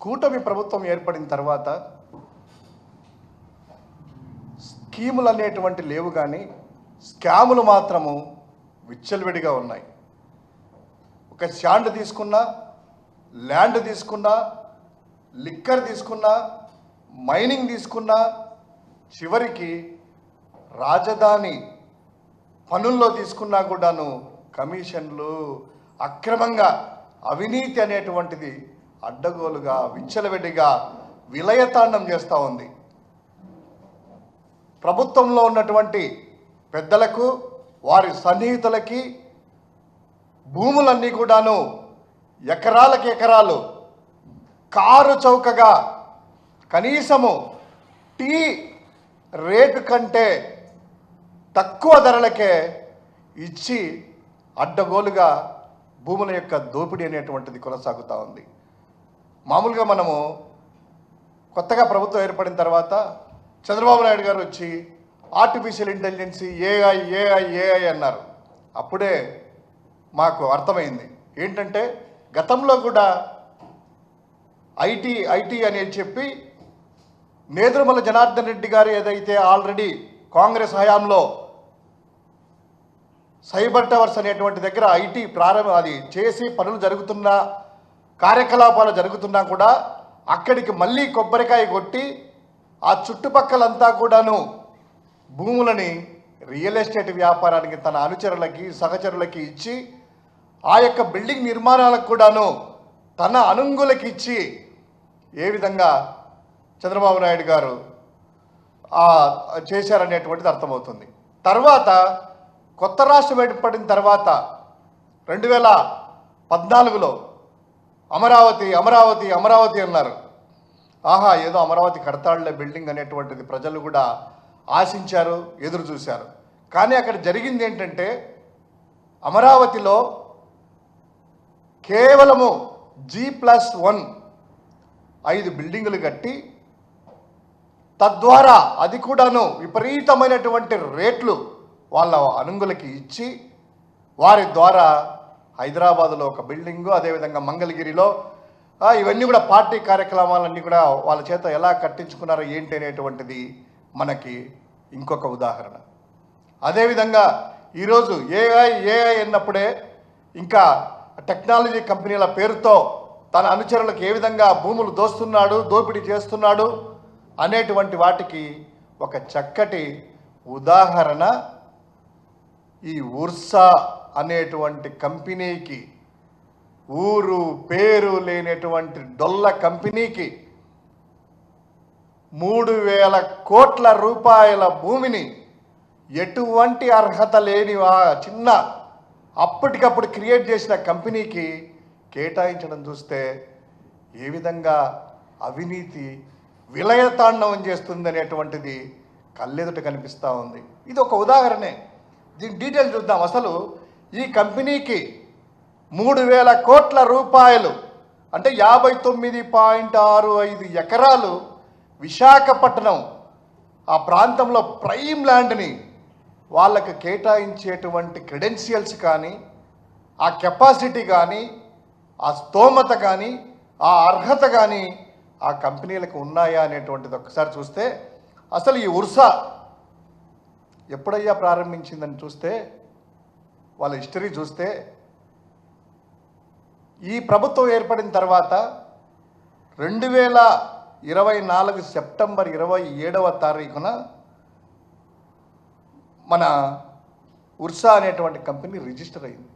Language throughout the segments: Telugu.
కూటమి ప్రభుత్వం ఏర్పడిన తర్వాత స్కీములు అనేటువంటి లేవు, కానీ స్కాములు మాత్రము విచ్చలవిడిగా ఉన్నాయి. ఒక శాండ్ తీసుకున్నా, ల్యాండ్ తీసుకున్నా, లిక్కర్ తీసుకున్నా, మైనింగ్ తీసుకున్నా, చివరికి రాజధాని పనుల్లో తీసుకున్నా కూడాను కమిషన్లు, అక్రమంగా అవినీతి అనేటువంటిది అడ్డగోలుగా విచ్చలవిడిగా విలయతాండం చేస్తూ ఉంది. ప్రభుత్వంలో ఉన్నటువంటి పెద్దలకు, వారి సన్నిహితులకి భూములన్నీ కూడాను ఎకరాలకి ఎకరాలు కారు చౌకగా కనీసము టీ రేటు కంటే తక్కువ ధరలకే ఇచ్చి అడ్డగోలుగా భూముల యొక్క దోపిడీ అనేటువంటిది కొనసాగుతూ ఉంది. మామూలుగా మనము కొత్తగా ప్రభుత్వం ఏర్పడిన తర్వాత చంద్రబాబు నాయుడు గారు వచ్చి artificial intelligence AI AI AI అన్నారు. అప్పుడే మాకు అర్థమైంది ఏంటంటే గతంలో కూడా ఐటీ అనేది చెప్పి నేదురుమల జనార్దన్ రెడ్డి గారు ఏదైతే ఆల్రెడీ కాంగ్రెస్ హయాంలో సైబర్ టవర్స్ అనేటువంటి దగ్గర ఐటీ అది చేసి పనులు జరుగుతున్నా, కార్యకలాపాలు జరుగుతున్నా కూడా అక్కడికి మళ్ళీ కొబ్బరికాయ కొట్టి ఆ చుట్టుపక్కలంతా కూడాను భూములని రియల్ ఎస్టేట్ వ్యాపారానికి తన అనుచరులకి, సహచరులకి ఇచ్చి ఆ యొక్క బిల్డింగ్ నిర్మాణాలకు కూడాను తన అనుంగులకి ఇచ్చి ఏ విధంగా చంద్రబాబు నాయుడు గారు చేశారనేటువంటిది అర్థమవుతుంది. తర్వాత కొత్త రాష్ట్రం ఏర్పడిన తర్వాత 2014లో అమరావతి అమరావతి అమరావతి అన్నారు. ఆహా, ఏదో అమరావతి కడతాళ్లే బిల్డింగ్ అనేటువంటిది ప్రజలు కూడా ఆశించారు, ఎదురు చూశారు. కానీ అక్కడ జరిగింది ఏంటంటే అమరావతిలో కేవలము G+1 5 బిల్డింగులు కట్టి తద్వారా అది కూడాను విపరీతమైనటువంటి రేట్లు వాళ్ళ అనుంగులకి ఇచ్చి వారి ద్వారా హైదరాబాదులో ఒక బిల్డింగు, అదేవిధంగా మంగళగిరిలో ఇవన్నీ కూడా పార్టీ కార్యక్రమాలన్నీ కూడా వాళ్ళ చేత ఎలా కట్టించుకున్నారో ఏంటి అనేటువంటిది మనకి ఇంకొక ఉదాహరణ. అదేవిధంగా ఈరోజు ఏఐ అన్నప్పుడే ఇంకా టెక్నాలజీ కంపెనీల పేరుతో తన అనుచరులకు ఏ విధంగా భూములు దోపిడీ చేస్తున్నాడు అనేటువంటి వాటికి ఒక చక్కటి ఉదాహరణ ఈ ఉర్సా అనేటువంటి కంపెనీకి, ఊరు పేరు లేనటువంటి డొల్ల కంపెనీకి 3,000 కోట్ల రూపాయల భూమిని ఎటువంటి అర్హత లేని చిన్న అప్పటికప్పుడు క్రియేట్ చేసిన కంపెనీకి కేటాయించడం చూస్తే ఏ విధంగా అవినీతి విలయతాండవం చేస్తుంది అనేటువంటిది కళ్ళెదుట కనిపిస్తూ ఉంది. ఇది ఒక ఉదాహరణే. దీని డీటెయిల్ చూద్దాం. అసలు ఈ కంపెనీకి 3,000 కోట్ల రూపాయలు అంటే 59.65 ఎకరాలు విశాఖపట్నం ఆ ప్రాంతంలో ప్రైమ్ ల్యాండ్ని వాళ్ళకు కేటాయించేటువంటి క్రెడెన్షియల్స్ కానీ, ఆ కెపాసిటీ కానీ, ఆ స్తోమత కానీ, ఆ అర్హత కానీ ఆ కంపెనీలకు ఉన్నాయా అనేటువంటిది ఒకసారి చూస్తే, అసలు ఈ ఉర్సా ఎప్పుడయ్యా ప్రారంభించిందని చూస్తే, వాళ్ళ హిస్టరీ చూస్తే, ఈ ప్రభుత్వం ఏర్పడిన తర్వాత 2024 సెప్టెంబర్ 27వ తారీఖున మన ఉర్సా అనేటువంటి కంపెనీ రిజిస్టర్ అయింది.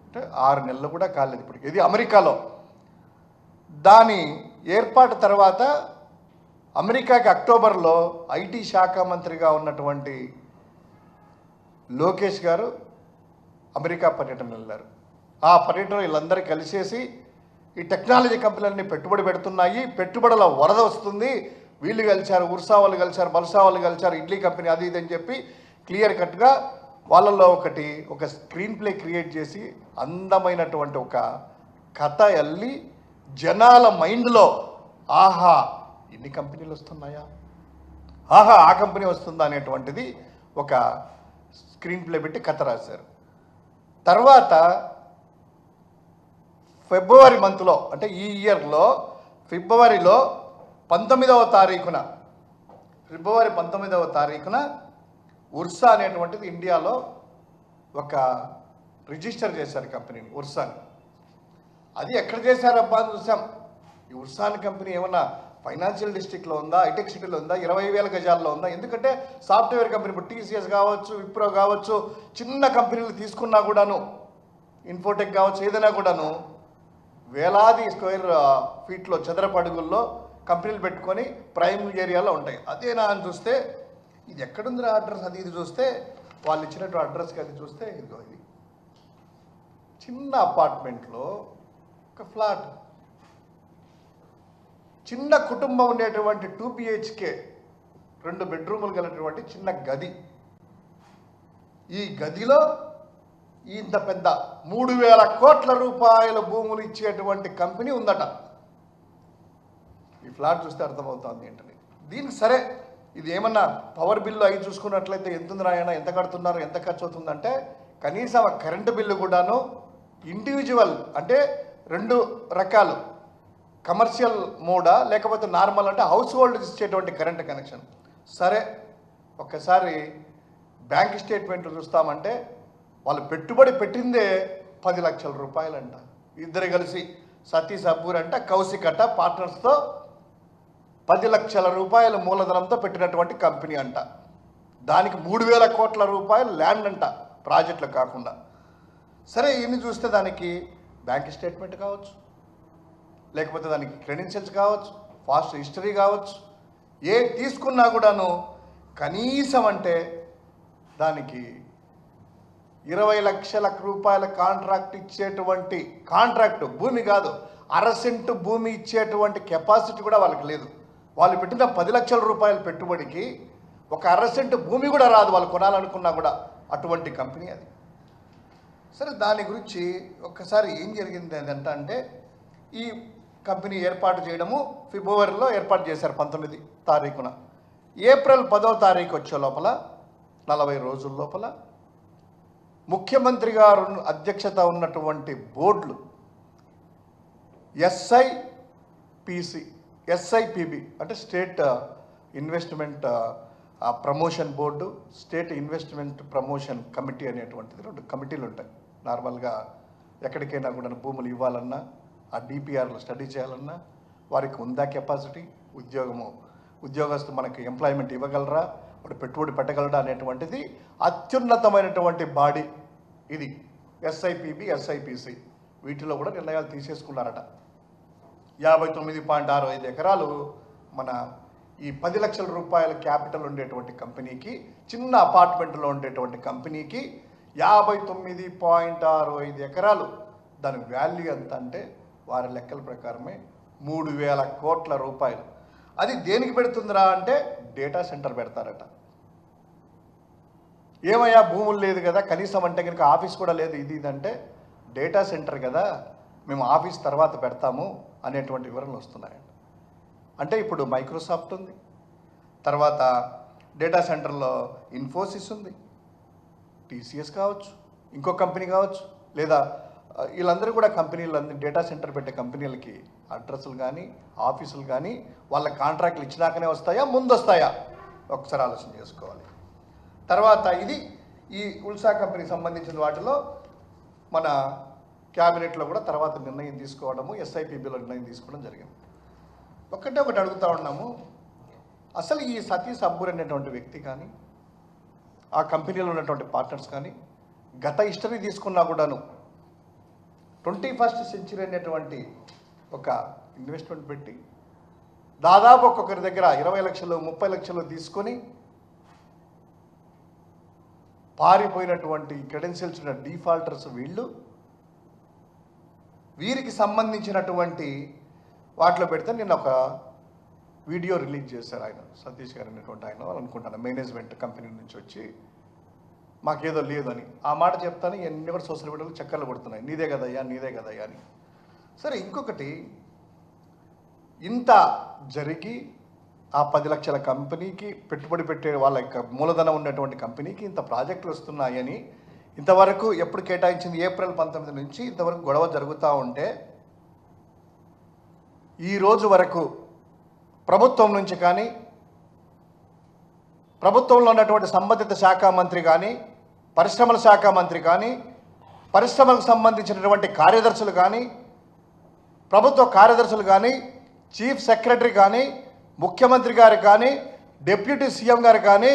అంటే 6 నెలలు కూడా కాలేదు ఇప్పటికి. ఇది అమెరికాలో. దాని ఏర్పాటు తర్వాత అమెరికాకి అక్టోబర్లో ఐటీ శాఖ మంత్రిగా ఉన్నటువంటి లోకేష్ గారు అమెరికా పర్యటన వెళ్ళారు. ఆ పర్యటన వీళ్ళందరూ కలిసేసి ఈ టెక్నాలజీ కంపెనీలన్నీ పెట్టుబడి పెడుతున్నాయి, పెట్టుబడుల వరద వస్తుంది, వీళ్ళు కలిశారు, ఉర్సా వాళ్ళు కలిశారు, బల్సా వాళ్ళు కలిశారు, ఇడ్లీ కంపెనీ అది ఇది అని చెప్పి క్లియర్ కట్గా వాళ్ళల్లో ఒక స్క్రీన్ ప్లే క్రియేట్ చేసి అందమైనటువంటి ఒక కథ అల్లి జనాల మైండ్లో ఆహా ఇన్ని కంపెనీలు వస్తున్నాయా, ఆహా ఆ కంపెనీ వస్తుందా అనేటువంటిది ఒక స్క్రీన్ ప్లే పెట్టి కథ రాశారు. తర్వాత ఫిబ్రవరి మంత్లో అంటే ఈ ఇయర్లో ఫిబ్రవరిలో 19వ తారీఖున ఫిబ్రవరి 19వ తారీఖున ఉర్సా అనేటువంటిది ఇండియాలో ఒక రిజిస్టర్ చేశారు కంపెనీని, ఉర్సాని. అది ఎక్కడ చేశారబ్బా అని చూసాం. ఈ ఉర్సాన్ కంపెనీ ఏమన్నా ఫైనాన్షియల్ డిస్ట్రిక్ట్లో ఉందా, హైటెక్ సిటీలో ఉందా, 20,000 గజాల్లో ఉందా? ఎందుకంటే సాఫ్ట్వేర్ కంపెనీ ఇప్పుడు టీసీఎస్ కావచ్చు, విప్రో కావచ్చు, చిన్న కంపెనీలు తీసుకున్నా కూడాను, ఇన్ఫోటెక్ కావచ్చు, ఏదైనా కూడాను వేలాది స్క్వేర్ ఫీట్లో చదరపు అడుగుల్లో కంపెనీలు పెట్టుకొని ప్రైమ్ ఏరియాలో ఉంటాయి. అదేనా అని చూస్తే ఇది ఎక్కడుందిరా అడ్రస్, అది ఇది చూస్తే వాళ్ళు ఇచ్చినట్టు అడ్రస్కి అది చూస్తే ఇదిగో ఇది చిన్న అపార్ట్మెంట్లో ఒక ఫ్లాట్, చిన్న కుటుంబం ఉండేటువంటి 2 BHK 2 బెడ్రూములు కలిగినటువంటి చిన్న గది. ఈ గదిలో ఇంత పెద్ద 3,000 కోట్ల రూపాయల భూములు ఇచ్చేటువంటి కంపెనీ ఉందట. ఈ ఫ్లాట్ చూస్తే అర్థమవుతుంది ఏంటని. దీనికి సరే ఇది ఏమన్నా పవర్ బిల్లు అవి చూసుకున్నట్లయితే ఎంత ఉంది రాయన, ఎంత కడుతున్నారు, ఎంత ఖర్చు అవుతుందంటే కనీసం ఆ కరెంటు బిల్లు కూడాను ఇండివిజువల్ అంటే 2 రకాలు, కమర్షియల్ మోడా లేకపోతే నార్మల్ అంటే హౌస్ హోల్డ్ ఇచ్చేటువంటి కరెంట్ కనెక్షన్. సరే ఒక్కసారి బ్యాంక్ స్టేట్మెంట్లు చూస్తామంటే వాళ్ళు పెట్టుబడి పెట్టిందే 10 లక్షల రూపాయలంట. ఇద్దరు కలిసి సతీష్ అబ్బూర్ అంట, కౌశిక్ అట్ట పార్ట్నర్స్తో 10 లక్షల రూపాయల మూలధనంతో పెట్టినటువంటి కంపెనీ అంట. దానికి 3,000 కోట్ల రూపాయలు ల్యాండ్ అంట, ప్రాజెక్టులు కాకుండా. సరే ఇన్ని చూస్తే దానికి బ్యాంక్ స్టేట్మెంట్ కావచ్చు, లేకపోతే దానికి క్రెడెన్షియల్స్ కావచ్చు, ఫాస్ట్ హిస్టరీ కావచ్చు, ఏ తీసుకున్నా కూడాను కనీసం అంటే దానికి 20 లక్షల రూపాయల కాంట్రాక్ట్ ఇచ్చేటువంటి కాంట్రాక్టు, భూమి కాదు, 1/2 సెంటు భూమి ఇచ్చేటువంటి కెపాసిటీ కూడా వాళ్ళకి లేదు. వాళ్ళు పెట్టిన 10 లక్షల రూపాయల పెట్టుబడికి ఒక 1/2 సెంటు భూమి కూడా రాదు వాళ్ళు కొనాలనుకున్నా కూడా, అటువంటి కంపెనీ అది. సరే దాని గురించి ఒక్కసారి ఏం జరిగింది అంటే ఈ కంపెనీ ఏర్పాటు చేయడము ఫిబ్రవరిలో ఏర్పాటు చేశారు 19 తారీఖున. ఏప్రిల్ 10వ తారీఖు వచ్చే లోపల 40 రోజుల లోపల ముఖ్యమంత్రి గారు అధ్యక్షత ఉన్నటువంటి బోర్డులు ఎస్ఐపిబి అంటే state investment promotion board, state investment promotion committee అనేటువంటిది 2 కమిటీలు ఉంటాయి. నార్మల్గా ఎక్కడికైనా కూడా భూములు ఇవ్వాలన్నా, ఆ డిపిఆర్లు స్టడీ చేయాలన్నా వారికి ఉందా కెపాసిటీ, ఉద్యోగస్తు మనకి ఎంప్లాయ్మెంట్ ఇవ్వగలరా, వాడు పెట్టుబడి పెట్టగలరా అనేటువంటిది అత్యున్నతమైనటువంటి బాడీ ఇది ఎస్ఐపిబి, ఎస్ఐపిసి. వీటిలో కూడా నిర్ణయాలు తీసేసుకున్నారట. 59.65 ఎకరాలు మన ఈ 10 లక్షల రూపాయల క్యాపిటల్ ఉండేటువంటి కంపెనీకి, చిన్న అపార్ట్మెంట్లో ఉండేటువంటి కంపెనీకి 59.65 ఎకరాలు, దాని వాల్యూ ఎంత అంటే వారి లెక్కల ప్రకారమే 3,000 కోట్ల రూపాయలు. అది దేనికి పెడుతుందిరా అంటే డేటా సెంటర్ పెడతారట. ఏమయ్యా భూములు లేదు కదా, కనీసం అంటే కనుక ఆఫీస్ కూడా లేదు, ఇది అంటే డేటా సెంటర్ కదా, మేము ఆఫీస్ తర్వాత పెడతాము అనేటువంటి వివరణలు వస్తున్నాయండి. అంటే ఇప్పుడు మైక్రోసాఫ్ట్ ఉంది, తర్వాత డేటా సెంటర్లో ఇన్ఫోసిస్ ఉంది, టీసీఎస్ కావచ్చు, ఇంకో కంపెనీ కావచ్చు, లేదా వీళ్ళందరూ కూడా కంపెనీలు డేటా సెంటర్ పెట్టే కంపెనీలకి అడ్రస్లు కానీ ఆఫీసులు కానీ వాళ్ళ కాంట్రాక్ట్లు ఇచ్చినాకనే వస్తాయా, ముందు వస్తాయా ఒకసారి ఆలోచన చేసుకోవాలి. తర్వాత ఇది ఈ ఉల్సా కంపెనీకి సంబంధించిన వాటిలో మన క్యాబినెట్లో కూడా తర్వాత నిర్ణయం తీసుకోవడము, ఎస్ఐపిబిలో నిర్ణయం తీసుకోవడం జరిగింది. ఒకటి అడుగుతూ ఉన్నాము, అసలు ఈ సతీష్ అబ్బూర్ అనేటువంటి వ్యక్తి కానీ ఆ కంపెనీలో ఉన్నటువంటి పార్ట్నర్స్ కానీ గత హిస్టరీ తీసుకున్నా కూడాను 21st సెంచరీ అనేటువంటి ఒక ఇన్వెస్ట్మెంట్ పెట్టి దాదాపు ఒక్కొక్కరి దగ్గర 20 లక్షలు 30 లక్షలు తీసుకొని పారిపోయినటువంటి క్రెడెన్షియల్స్ ఉన్న డిఫాల్టర్స్ వీరికి సంబంధించినటువంటి వాటిలో పెడితే నిన్న ఒక వీడియో రిలీజ్ చేశారు ఆయన, సతీష్ గారు అనేటువంటి ఆయన అనుకుంటాను, మేనేజ్మెంట్ కంపెనీ నుంచి వచ్చి మాకేదో లేదు అని ఆ మాట చెప్తాను. ఇవన్నీ కూడా సోషల్ మీడియాలో చక్కర్లు కొడుతున్నాయి, నీదే కదయ్యా నీదే కదయ్యా అని. సరే ఇంకొకటి, ఇంత జరిగి ఆ 10 లక్షల కంపెనీకి పెట్టుబడి పెట్టే వాళ్ళ యొక్క మూలధనం ఉన్నటువంటి కంపెనీకి ఇంత ప్రాజెక్టులు వస్తున్నాయని ఇంతవరకు ఎప్పుడు కేటాయించింది ఏప్రిల్ 19 నుంచి ఇంతవరకు గొడవ జరుగుతూ ఉంటే ఈ రోజు వరకు ప్రభుత్వం నుంచి కానీ, ప్రభుత్వంలో ఉన్నటువంటి సంబంధిత శాఖ మంత్రి కానీ, పరిశ్రమల శాఖ మంత్రి కానీ, పరిశ్రమలకు సంబంధించినటువంటి కార్యదర్శులు కానీ, ప్రభుత్వ కార్యదర్శులు కానీ, చీఫ్ సెక్రటరీ కానీ, ముఖ్యమంత్రి గారు కానీ, డిప్యూటీ సీఎం గారు కానీ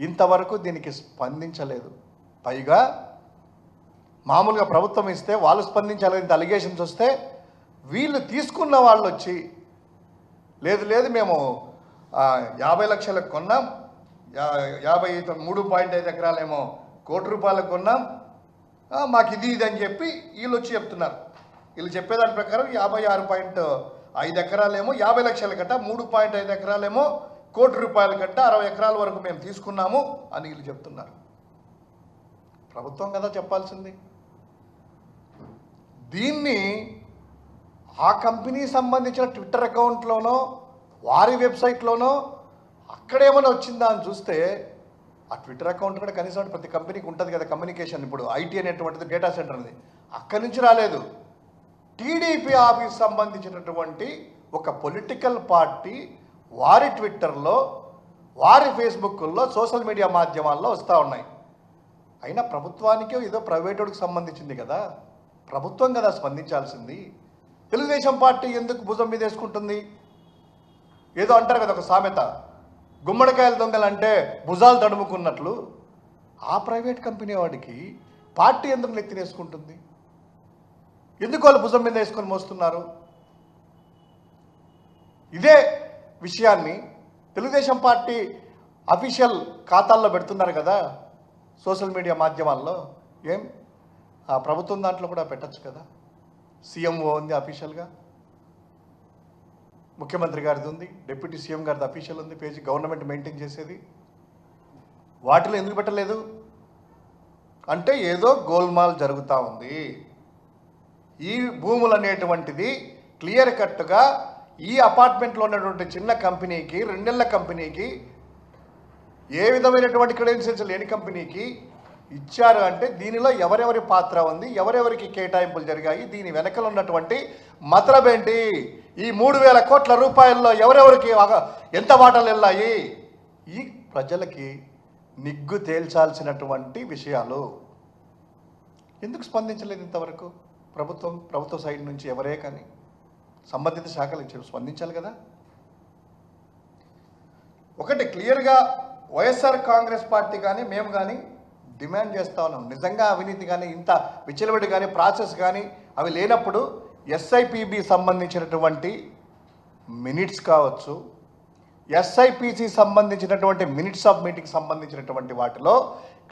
ఇంతవరకు దీనికి స్పందించలేదు. పైగా మామూలుగా ప్రభుత్వం ఇస్తే వాళ్ళు స్పందించాలి, ఇంత అలిగేషన్స్ వస్తే వీళ్ళు తీసుకున్న వాళ్ళు వచ్చి లేదు మేము 50 లక్షలకు కొన్నాం, 53.5 ఎకరాలేమో ₹1,00,00,000 కొన్నాం, మాకు ఇది అని చెప్పి వీళ్ళు వచ్చి చెప్తున్నారు. వీళ్ళు చెప్పేదాని ప్రకారం 56.5 ఎకరాలేమో 50 లక్షల కట్ట, 3.5 ఎకరాలేమో ₹1,00,00,000 కట్ట, 60 ఎకరాల వరకు మేము తీసుకున్నాము అని వీళ్ళు చెప్తున్నారు. ప్రభుత్వం కదా చెప్పాల్సింది. దీన్ని ఆ కంపెనీ సంబంధించిన ట్విట్టర్ అకౌంట్లోనో వారి వెబ్సైట్లోనో అక్కడేమైనా వచ్చిందా అని చూస్తే ఆ ట్విట్టర్ అకౌంట్ కూడా కనీసం ప్రతి కంపెనీకి ఉంటుంది కదా కమ్యూనికేషన్. ఇప్పుడు ఐటీ అనేటువంటిది డేటా సెంటర్ ఉంది, అక్కడి నుంచి రాలేదు. టీడీపీ ఆఫీస్ సంబంధించినటువంటి ఒక పొలిటికల్ పార్టీ వారి ట్విట్టర్లో, వారి ఫేస్బుక్లో, సోషల్ మీడియా మాధ్యమాల్లో వస్తూ ఉన్నాయి. అయినా ప్రభుత్వానికి ఏదో ప్రైవేటుడికి సంబంధించింది కదా, ప్రభుత్వం కదా స్పందించాల్సింది. తెలుగుదేశం పార్టీ ఎందుకు భుజం మీద వేసుకుంటుంది? ఏదో అంటారు కదా ఒక సామెత, గుమ్మడికాయల దొంగలంటే భుజాలు తడుముకున్నట్లు. ఆ ప్రైవేట్ కంపెనీ వాడికి పార్టీ ఎందుకు నెత్తినేసుకుంటుంది? ఎందుకు వాళ్ళు భుజం మీద వేసుకొని మోస్తున్నారు? ఇదే విషయాన్ని తెలుగుదేశం పార్టీ అఫీషియల్ ఖాతాల్లో పెడుతున్నారు కదా సోషల్ మీడియా మాధ్యమాల్లో. ఏం ఆ ప్రభుత్వం దాంట్లో కూడా పెట్టచ్చు కదా. సీఎంఓ ఉంది అఫీషియల్గా, ముఖ్యమంత్రి గారిది ఉంది, డిప్యూటీ సీఎం గారిది అఫీషియల్ ఉంది పేజీ, గవర్నమెంట్ మెయింటైన్ చేసేది. వాటిలో ఎందుకు పెట్టలేదు అంటే ఏదో గోల్మాల్ జరుగుతూ ఉంది. ఈ భూములు అనేటువంటిది క్లియర్ కట్గా ఈ అపార్ట్మెంట్లో ఉన్నటువంటి చిన్న కంపెనీకి, 2 నెలల కంపెనీకి, ఏ విధమైనటువంటి క్రెడెన్షియల్స్ లేని కంపెనీకి ఇచ్చారు అంటే దీనిలో ఎవరెవరి పాత్ర ఉంది, ఎవరెవరికి కేటాయింపులు జరిగాయి, దీని వెనకలు ఉన్నటువంటి మతలబ్ ఏంటి, ఈ 3,000 కోట్ల రూపాయల్లో ఎవరెవరికి ఎంత వాటాలు వెళ్ళాయి, ఈ ప్రజలకి నిగ్గు తేల్చాల్సినటువంటి విషయాలు. ఎందుకు స్పందించలేదు ఇంతవరకు ప్రభుత్వ సైడ్ నుంచి? ఎవరే కానీ సంబంధిత శాఖలు ఇచ్చారు, స్పందించాలి కదా. ఒకటి క్లియర్గా వైఎస్ఆర్ కాంగ్రెస్ పార్టీ కానీ మేము కానీ డిమాండ్ చేస్తూ ఉన్నాం, నిజంగా అవినీతి కానీ ఇంత విచ్చలవిడి కానీ ప్రాసెస్ కానీ అవి లేనప్పుడు ఎస్ఐపిబి సంబంధించినటువంటి మినిట్స్ కావచ్చు, ఎస్ఐపిసి సంబంధించినటువంటి మినిట్స్ ఆఫ్ మీటింగ్ సంబంధించినటువంటి వాటిలో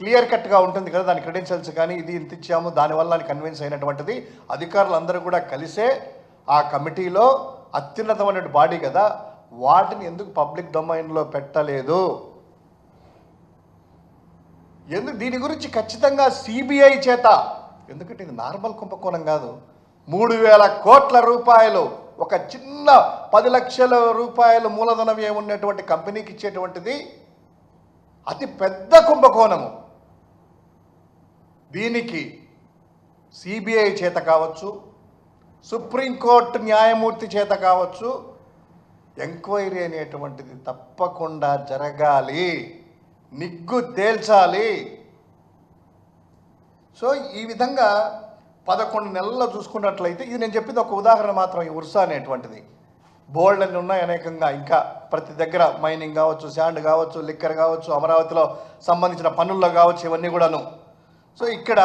క్లియర్ కట్గా ఉంటుంది కదా దాని క్రెడెన్షియల్స్ కానీ, ఇది ఇంత ఇచ్చాము దానివల్ల కన్విన్స్ అయినటువంటిది. అధికారులందరూ కూడా కలిసే ఆ కమిటీలో అత్యున్నతమైన బాడీ కదా, వాటిని ఎందుకు పబ్లిక్ డొమైన్లో పెట్టలేదు? ఎందుకు దీని గురించి ఖచ్చితంగా సిబిఐ చేత, ఎందుకంటే ఇది నార్మల్ కుంభకోణం కాదు. 3,000 కోట్ల రూపాయలు ఒక చిన్న 10 లక్షల రూపాయలు మూలధనం ఏమున్నటువంటి కంపెనీకి ఇచ్చేటువంటిది అతి పెద్ద కుంభకోణము. దీనికి సిబిఐ చేత కావచ్చు, సుప్రీంకోర్టు న్యాయమూర్తి చేత కావచ్చు, ఎంక్వైరీ అనేటువంటిది తప్పకుండా జరగాలి, నిగ్గు తేల్చాలి. సో ఈ విధంగా 11 నెలల్లో చూసుకున్నట్లయితే, ఇది నేను చెప్పింది ఒక ఉదాహరణ మాత్రం. ఈ ఉర్సా అనేటువంటిది బోల్డ్ అన్ని ఉన్నాయి అనేకంగా, ఇంకా ప్రతి దగ్గర మైనింగ్ కావచ్చు, శాండ్ కావచ్చు, లిక్కర్ కావచ్చు, అమరావతిలో సంబంధించిన పనుల్లో కావచ్చు, ఇవన్నీ కూడాను. సో ఇక్కడ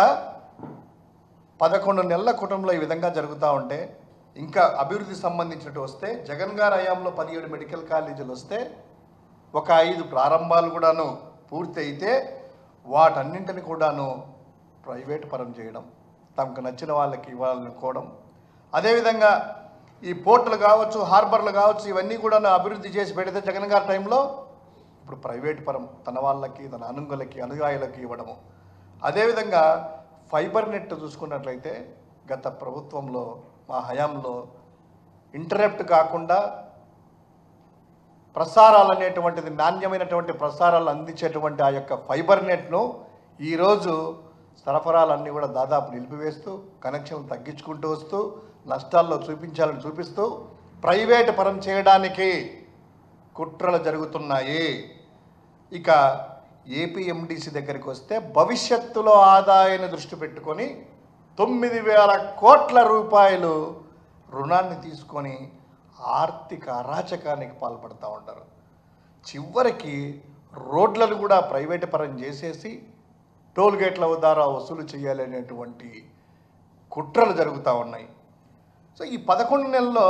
11 నెలల కుటుంబంలో ఈ విధంగా జరుగుతూ ఉంటే, ఇంకా అభివృద్ధి సంబంధించినట్టు వస్తే, జగన్ గారి హయాంలో 17 మెడికల్ కాలేజీలు వస్తే ఒక 5 ప్రారంభాలు కూడాను పూర్తి అయితే వాటన్నింటిని కూడాను ప్రైవేట్ పరం చేయడం, తమకు నచ్చిన వాళ్ళకి ఇవ్వాలనుకోవడం. అదేవిధంగా ఈ పోర్టులు కావచ్చు, హార్బర్లు కావచ్చు, ఇవన్నీ కూడా అభివృద్ధి చేసి పెడితే జగన్ గారి టైంలో ఇప్పుడు ప్రైవేట్ పరం తన వాళ్ళకి, తన అనుంగులకి, అనుయాయులకి ఇవ్వడము. అదేవిధంగా ఫైబర్ నెట్ చూసుకున్నట్లయితే గత ప్రభుత్వంలో మా హయాంలో ఇంటరప్ట్ కాకుండా ప్రసారాలు అనేటువంటిది, నాణ్యమైనటువంటి ప్రసారాలు అందించేటువంటి ఆ యొక్క ఫైబర్ నెట్ను ఈరోజు సరఫరాలన్నీ కూడా దాదాపు నిలిపివేస్తూ, కనెక్షన్లు తగ్గించుకుంటూ వస్తూ, నష్టాల్లో చూపించాలని చూపిస్తూ ప్రైవేటు పరం చేయడానికి కుట్రలు జరుగుతున్నాయి. ఇక ఏపీఎండిసి దగ్గరికి వస్తే భవిష్యత్తులో ఆదాయాన్ని దృష్టి పెట్టుకొని 9,000 కోట్ల రూపాయలు రుణాన్ని తీసుకొని ఆర్థిక అరాచకానికి పాల్పడుతూ ఉంటారు. చివరికి రోడ్లను కూడా ప్రైవేటు పరం చేసేసి టోల్ గేట్ల ద్వారా వసూలు చేయాలి అనేటువంటి కుట్రలు జరుగుతూ ఉన్నాయి. సో ఈ 11 నెలల్లో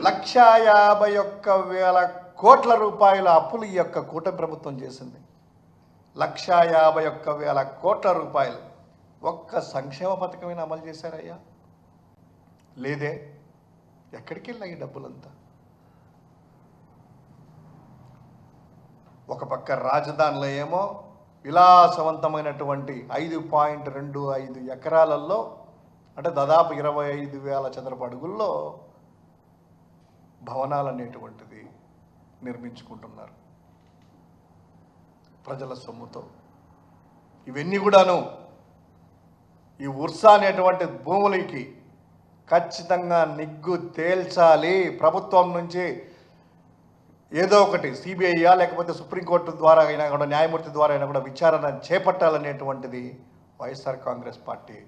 1,51,000 కోట్ల రూపాయల అప్పులు ఈ యొక్క కూటమి ప్రభుత్వం చేసింది. 1,51,000 కోట్ల రూపాయలు. ఒక్క సంక్షేమ పథకమైన అమలు చేశారయ్యా? లేదే. ఎక్కడికి వెళ్ళాయి ఈ డబ్బులంతా? ఒక పక్క రాజధానిలో ఏమో విలాసవంతమైనటువంటి 5.25 ఎకరాలలో, అంటే దాదాపు 25,000 చదరపు అడుగుల్లో భవనాలు అనేటువంటిది నిర్మించుకుంటున్నారు ప్రజల సొమ్ముతో. ఇవన్నీ కూడాను ఈ ఉర్సా అనేటువంటి భూములకి ఖచ్చితంగా నిగ్గు తేల్చాలి. ప్రభుత్వం నుంచి ఏదో ఒకటి సిబిఐయా లేకపోతే సుప్రీంకోర్టు ద్వారా అయినా కూడా, న్యాయమూర్తి ద్వారా అయినా కూడా విచారణ చేపట్టాలనేటువంటిది వైఎస్ఆర్ కాంగ్రెస్ పార్టీ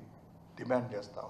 డిమాండ్ చేస్తాం.